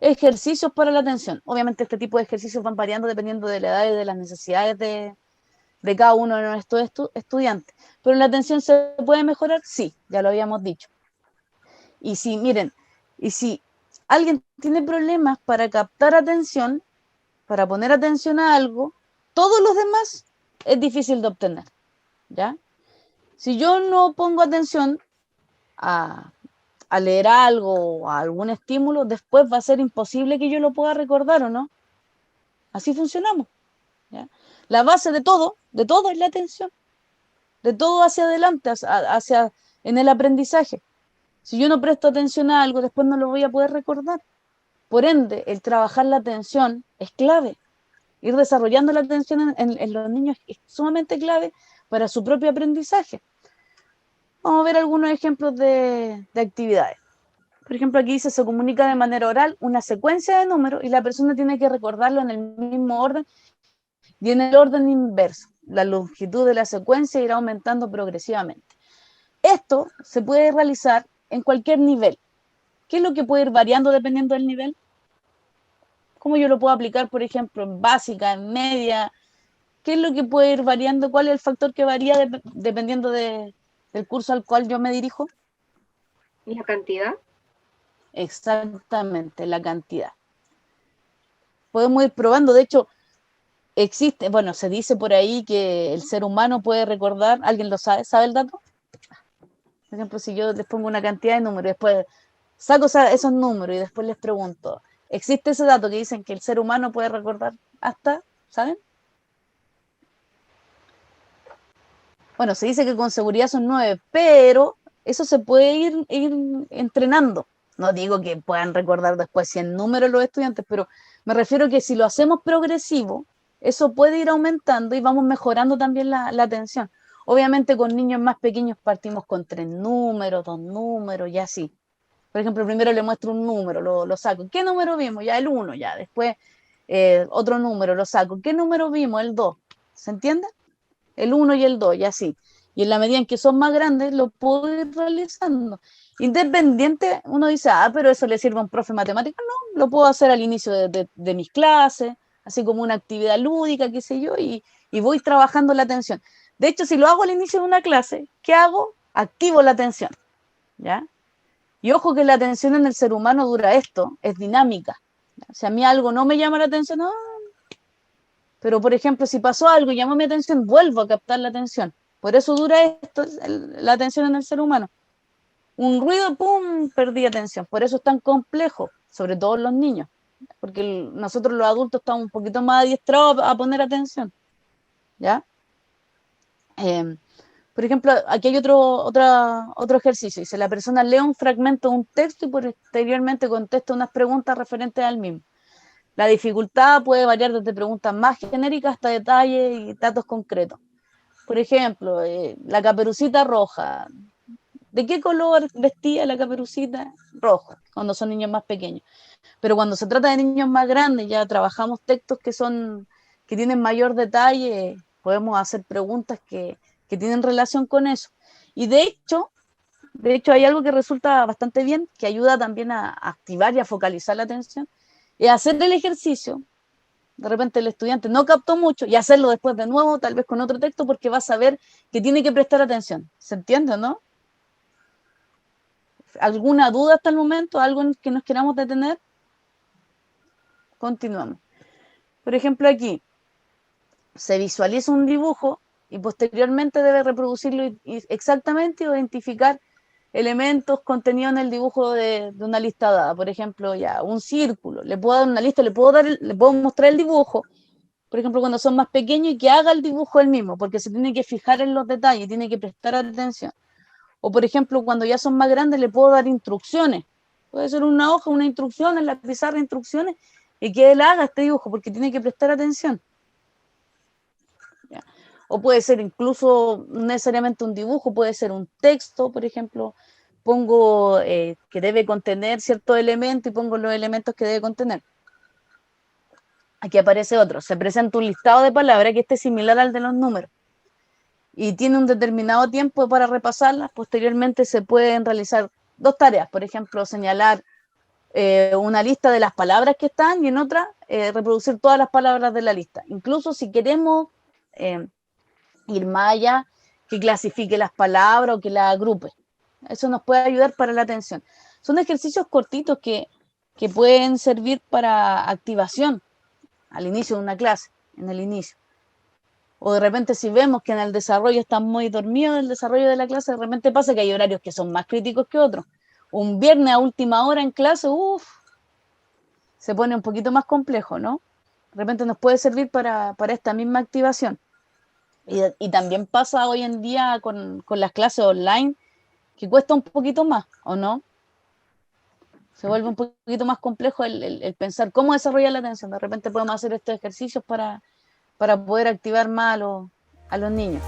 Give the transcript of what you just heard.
ejercicios para la atención. Obviamente este tipo de ejercicios van variando dependiendo de la edad y de las necesidades de cada uno de nuestros estudiantes. Pero la atención se puede mejorar, sí, ya lo habíamos dicho. Y si, miren, y si alguien tiene problemas para captar atención, para poner atención a algo, todos los demás es difícil de obtener, ¿ya? Si yo no pongo atención a leer algo o a algún estímulo, después va a ser imposible que yo lo pueda recordar, ¿o no? Así funcionamos, ¿ya? La base de todo es la atención, de todo hacia adelante, hacia en el aprendizaje. Si yo no presto atención a algo, después no lo voy a poder recordar. Por ende, el trabajar la atención es clave. Ir desarrollando la atención en los niños es sumamente clave para su propio aprendizaje. Vamos a ver algunos ejemplos de actividades. Por ejemplo, aquí dice, se comunica de manera oral una secuencia de números y la persona tiene que recordarlo en el mismo orden y en el orden inverso. La longitud de la secuencia irá aumentando progresivamente. Esto se puede realizar en cualquier nivel. ¿Qué es lo que puede ir variando dependiendo del nivel? ¿Cómo yo lo puedo aplicar, por ejemplo, en básica, en media? ¿Qué es lo que puede ir variando? ¿Cuál es el factor que varía dependiendo del curso al cual yo me dirijo? ¿La cantidad? Exactamente, la cantidad. Podemos ir probando, de hecho, existe, bueno, se dice por ahí que el ser humano puede recordar, ¿alguien lo sabe? ¿Sabe el dato? Por ejemplo, si yo les pongo una cantidad de números y después saco esos números y después les pregunto, ¿existe ese dato que dicen que el ser humano puede recordar hasta, ¿saben? Bueno, se dice que con seguridad son 9, pero eso se puede ir entrenando. No digo que puedan recordar después 100 números los estudiantes, pero me refiero a que si lo hacemos progresivo, eso puede ir aumentando y vamos mejorando también la atención. Obviamente con niños más pequeños partimos con 3 números, 2 números y así. Por ejemplo, primero le muestro un número, lo saco. ¿Qué número vimos? Ya el 1, ya. Después otro número, lo saco. ¿Qué número vimos? El 2. ¿Se entiende? El 1 y el 2 y así. Y en la medida en que son más grandes, lo puedo ir realizando. Independiente, uno dice, pero eso le sirve a un profe matemático. No, lo puedo hacer al inicio de mis clases, así como una actividad lúdica, qué sé yo, y voy trabajando la atención. De hecho, si lo hago al inicio de una clase, ¿qué hago? Activo la atención, ¿ya? Y ojo que la atención en el ser humano dura esto, es dinámica. Si a mí algo no me llama la atención, no, pero, por ejemplo, si pasó algo y llamó mi atención, vuelvo a captar la atención. Por eso dura esto, la atención en el ser humano. Un ruido, ¡pum!, perdí atención. Por eso es tan complejo, sobre todo en los niños. Porque nosotros los adultos estamos un poquito más adiestrados a poner atención. ¿Ya? Por ejemplo, aquí hay otro ejercicio. Dice, la persona lee un fragmento de un texto y posteriormente contesta unas preguntas referentes al mismo. La dificultad puede variar desde preguntas más genéricas hasta detalles y datos concretos. Por ejemplo, la caperucita roja. ¿De qué color vestía la caperucita? Rojo, cuando son niños más pequeños. Pero cuando se trata de niños más grandes, ya trabajamos textos que tienen mayor detalle, podemos hacer preguntas que tienen relación con eso. Y de hecho hay algo que resulta bastante bien, que ayuda también a activar y a focalizar la atención, es hacer el ejercicio. De repente el estudiante no captó mucho y hacerlo después de nuevo, tal vez con otro texto, porque va a saber que tiene que prestar atención. ¿Se entiende, no? ¿Alguna duda hasta el momento? ¿Algo en que nos queramos detener? Continuamos. Por ejemplo, aquí se visualiza un dibujo y posteriormente debe reproducirlo exactamente, identificar elementos contenidos en el dibujo de una lista dada. Por ejemplo, ya un círculo. Le puedo dar una lista, le puedo mostrar el dibujo. Por ejemplo, cuando son más pequeños y que haga el dibujo él mismo, porque se tiene que fijar en los detalles, tiene que prestar atención. O, por ejemplo, cuando ya son más grandes, le puedo dar instrucciones. Puede ser una hoja, una instrucción en la pizarra de instrucciones y que él haga este dibujo, porque tiene que prestar atención. ¿Ya? O puede ser incluso no necesariamente un dibujo, puede ser un texto, por ejemplo, pongo que debe contener ciertos elementos y pongo los elementos que debe contener. Aquí aparece otro, se presenta un listado de palabras que esté similar al de los números y tiene un determinado tiempo para repasarlas. Posteriormente se pueden realizar dos tareas, por ejemplo, señalar una lista de las palabras que están y en otra reproducir todas las palabras de la lista. Incluso si queremos ir más allá, que clasifique las palabras o que las agrupe. Eso nos puede ayudar para la atención. Son ejercicios cortitos que pueden servir para activación al inicio de una clase, en el inicio. O de repente si vemos que en el desarrollo están muy dormidos, en el desarrollo de la clase, de repente pasa que hay horarios que son más críticos que otros. Un viernes a última hora en clase, se pone un poquito más complejo, ¿no? De repente nos puede servir para esta misma activación. Y también pasa hoy en día con las clases online, que cuesta un poquito más, ¿o no? Se vuelve un poquito más complejo el pensar cómo desarrollar la atención. De repente podemos hacer estos ejercicios para poder activar más a los niños.